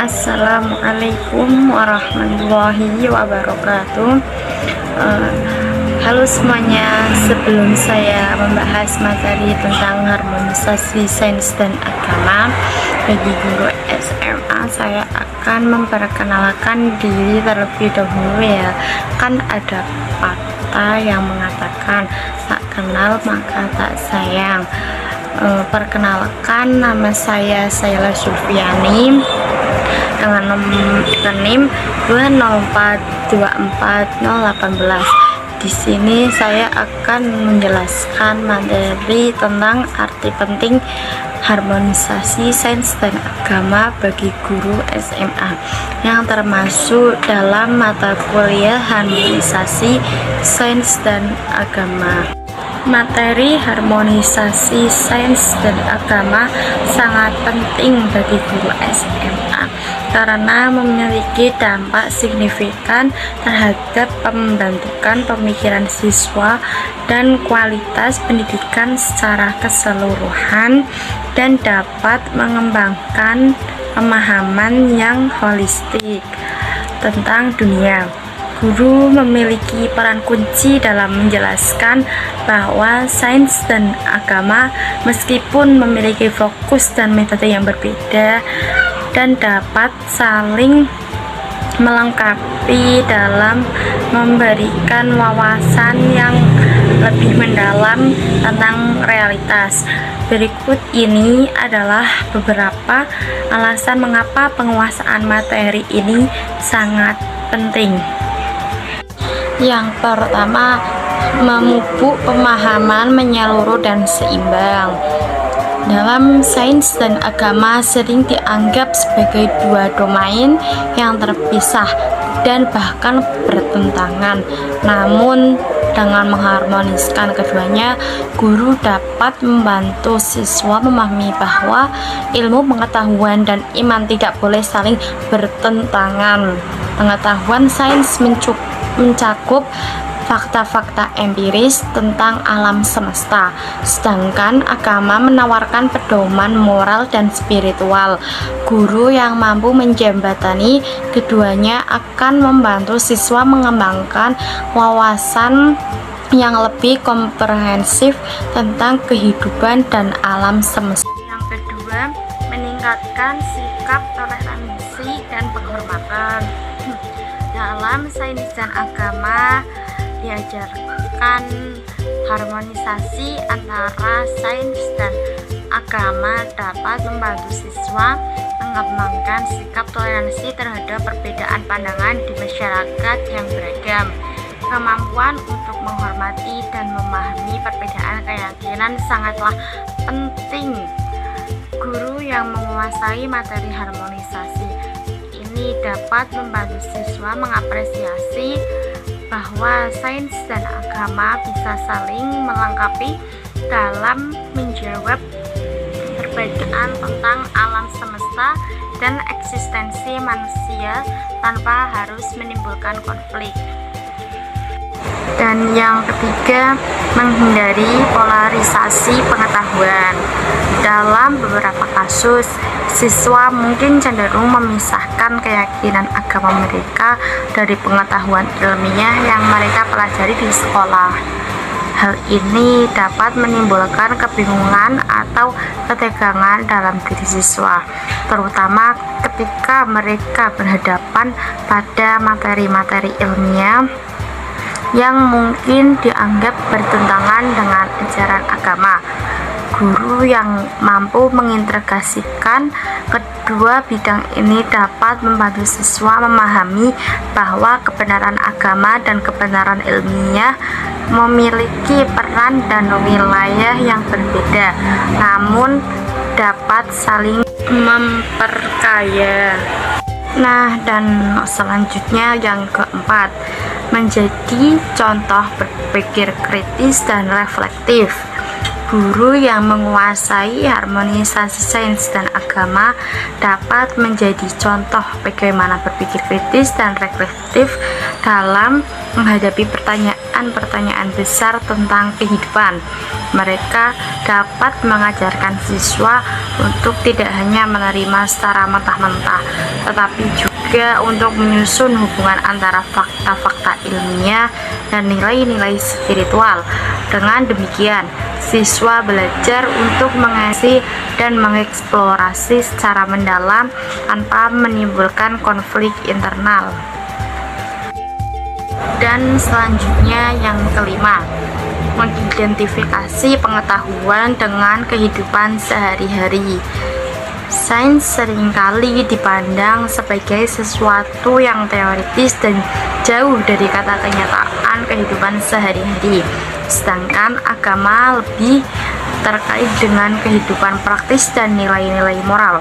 Assalamualaikum warahmatullahi wabarakatuh. Halo semuanya, sebelum saya membahas materi tentang harmonisasi sains dan agama bagi guru SMA, saya akan memperkenalkan diri terlebih dahulu ya. Kan ada pepatah yang mengatakan tak kenal maka tak sayang. Perkenalkan, nama saya Sayla Sulfiani dengan nomor NIM 2042418. Di sini saya akan menjelaskan materi tentang arti penting harmonisasi sains dan agama bagi guru SMA yang termasuk dalam mata kuliah harmonisasi sains dan agama. Materi harmonisasi sains dan agama sangat penting bagi guru SMA karena memiliki dampak signifikan terhadap pembentukan pemikiran siswa dan kualitas pendidikan secara keseluruhan, dan dapat mengembangkan pemahaman yang holistik tentang dunia. Guru memiliki peran kunci dalam menjelaskan bahwa sains dan agama meskipun memiliki fokus dan metode yang berbeda dan dapat saling melengkapi dalam memberikan wawasan yang lebih mendalam tentang realitas. Berikut ini adalah beberapa alasan mengapa penguasaan materi ini sangat penting. Yang pertama, memupuk pemahaman menyeluruh dan seimbang. Dalam sains dan agama sering dianggap sebagai dua domain yang terpisah dan bahkan bertentangan. Namun, dengan mengharmoniskan keduanya, guru dapat membantu siswa memahami bahwa ilmu pengetahuan dan iman tidak boleh saling bertentangan. Pengetahuan sains mencakup fakta-fakta empiris tentang alam semesta, sedangkan agama menawarkan pedoman moral dan spiritual. Guru yang mampu menjembatani keduanya akan membantu siswa mengembangkan wawasan yang lebih komprehensif tentang kehidupan dan alam semesta. Yang kedua, meningkatkan sikap toleransi dan penghormatan. Dalam sains dan agama diajarkan harmonisasi antara sains dan agama dapat membantu siswa mengembangkan sikap toleransi terhadap perbedaan pandangan di masyarakat yang beragam. Kemampuan untuk menghormati dan memahami perbedaan keyakinan sangatlah penting. Guru yang menguasai materi harmonisasi ini dapat membantu siswa mengapresiasi bahwa sains dan agama bisa saling melengkapi dalam menjawab perbedaan tentang alam semesta dan eksistensi manusia tanpa harus menimbulkan konflik. Dan yang ketiga, menghindari polarisasi pengetahuan. Dalam beberapa kasus, siswa mungkin cenderung memisahkan keyakinan agama mereka dari pengetahuan ilmiah yang mereka pelajari di sekolah. Hal ini dapat menimbulkan kebingungan atau ketegangan dalam diri siswa, terutama ketika mereka berhadapan pada materi-materi ilmiah yang mungkin dianggap bertentangan dengan ajaran agama. Guru yang mampu mengintegrasikan kedua bidang ini dapat membantu siswa memahami bahwa kebenaran agama dan kebenaran ilmiah memiliki peran dan wilayah yang berbeda, namun dapat saling memperkaya. Nah, dan selanjutnya yang keempat, menjadi contoh berpikir kritis dan reflektif. Guru yang menguasai harmonisasi sains dan agama dapat menjadi contoh bagaimana berpikir kritis dan reflektif dalam menghadapi pertanyaan-pertanyaan besar tentang kehidupan. Mereka dapat mengajarkan siswa untuk tidak hanya menerima secara mentah-mentah, tetapi juga untuk menyusun hubungan antara fakta-fakta ilmiah dan nilai-nilai spiritual. Dengan demikian, siswa belajar untuk mengasihi dan mengeksplorasi secara mendalam tanpa menimbulkan konflik internal. Dan selanjutnya yang kelima, mengidentifikasi pengetahuan dengan kehidupan sehari-hari. Sains seringkali dipandang sebagai sesuatu yang teoritis dan jauh dari kata kenyataan kehidupan sehari-hari, sedangkan agama lebih terkait dengan kehidupan praktis dan nilai-nilai moral.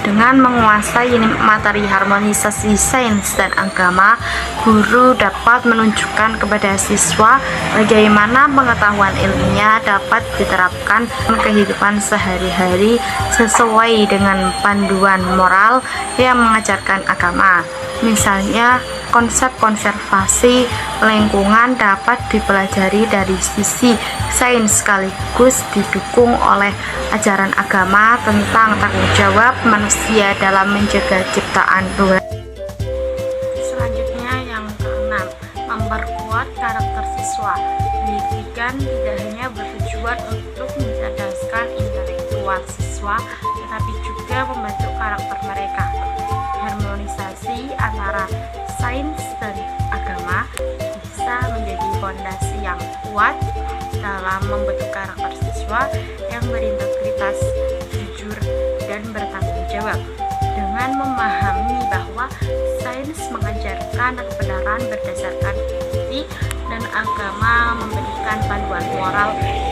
Dengan menguasai materi harmonisasi sains dan agama, guru dapat menunjukkan kepada siswa bagaimana pengetahuan ilmiah dapat diterapkan dalam kehidupan sehari-hari sesuai dengan panduan moral yang mengajarkan agama. Misalnya, konsep konservasi lingkungan dapat dipelajari dari sisi sains sekaligus didukung oleh ajaran agama tentang tanggung jawab manusia dalam menjaga ciptaan Tuhan. Selanjutnya yang keenam, memperkuat karakter siswa. Pendidikan tidak hanya bertujuan untuk mencerdaskan intelektual siswa, tetapi juga membentuk karakter mereka. Harmonisasi antara sains dan agama bisa menjadi fondasi yang kuat dalam membentuk karakter siswa yang berintegritas, jujur, dan bertanggung jawab. Dengan memahami bahwa sains mengajarkan kebenaran berdasarkan bukti dan agama memberikan panduan moral,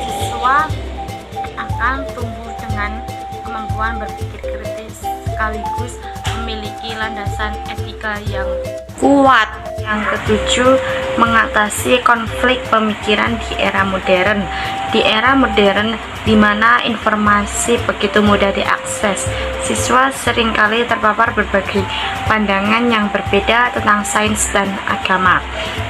siswa akan tumbuh dengan kemampuan berpikir kritis sekaligus memiliki landasan etika yang kuat. Yang ketujuh, mengatasi konflik pemikiran di era modern. Di era modern di mana informasi begitu mudah diakses, siswa seringkali terpapar berbagai pandangan yang berbeda tentang sains dan agama.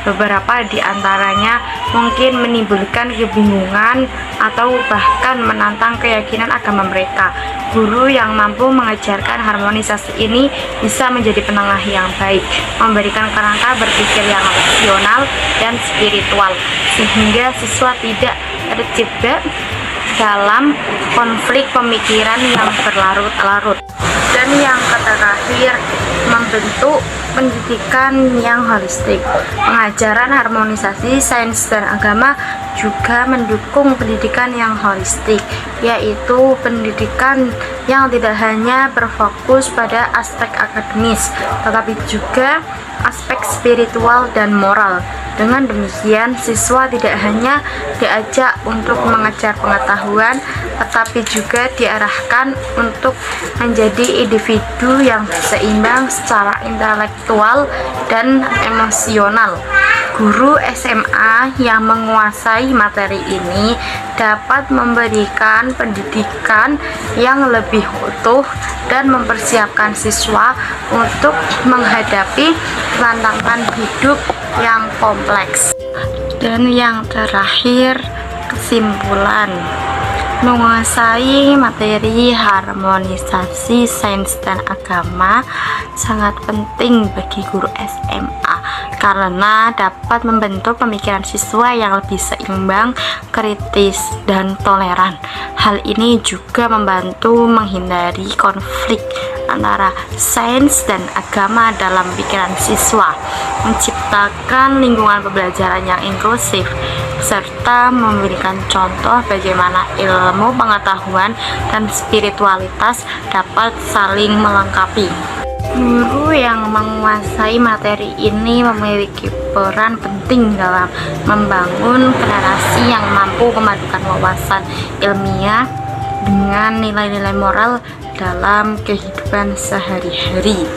Beberapa di antaranya mungkin menimbulkan kebingungan atau bahkan menantang keyakinan agama mereka. Guru yang mampu mengajarkan harmonisasi ini bisa menjadi penengah yang baik, memberikan kerangka berpikir yang rasional dan spiritual, sehingga siswa tidak terjebak dalam konflik pemikiran yang berlarut-larut. Dan yang terakhir, membentuk pendidikan yang holistik. Pengajaran harmonisasi sains dan agama juga mendukung pendidikan yang holistik, yaitu pendidikan yang tidak hanya berfokus pada aspek akademis, tetapi juga aspek spiritual dan moral. Dengan demikian, siswa tidak hanya diajak untuk mengejar pengetahuan, tetapi juga diarahkan untuk menjadi individu yang seimbang secara intelektual dan emosional. Guru SMA yang menguasai materi ini dapat memberikan pendidikan yang lebih utuh dan mempersiapkan siswa untuk menghadapi tantangan hidup yang kompleks. Dan yang terakhir, kesimpulan. Menguasai materi harmonisasi sains dan agama sangat penting bagi guru SMA karena dapat membentuk pemikiran siswa yang lebih seimbang, kritis, dan toleran. Hal ini juga membantu menghindari konflik antara sains dan agama dalam pikiran siswa, menciptakan lingkungan pembelajaran yang inklusif, serta memberikan contoh bagaimana ilmu pengetahuan dan spiritualitas dapat saling melengkapi. Guru yang menguasai materi ini memiliki peran penting dalam membangun generasi yang mampu memadukan wawasan ilmiah dengan nilai-nilai moral dalam kehidupan sehari-hari.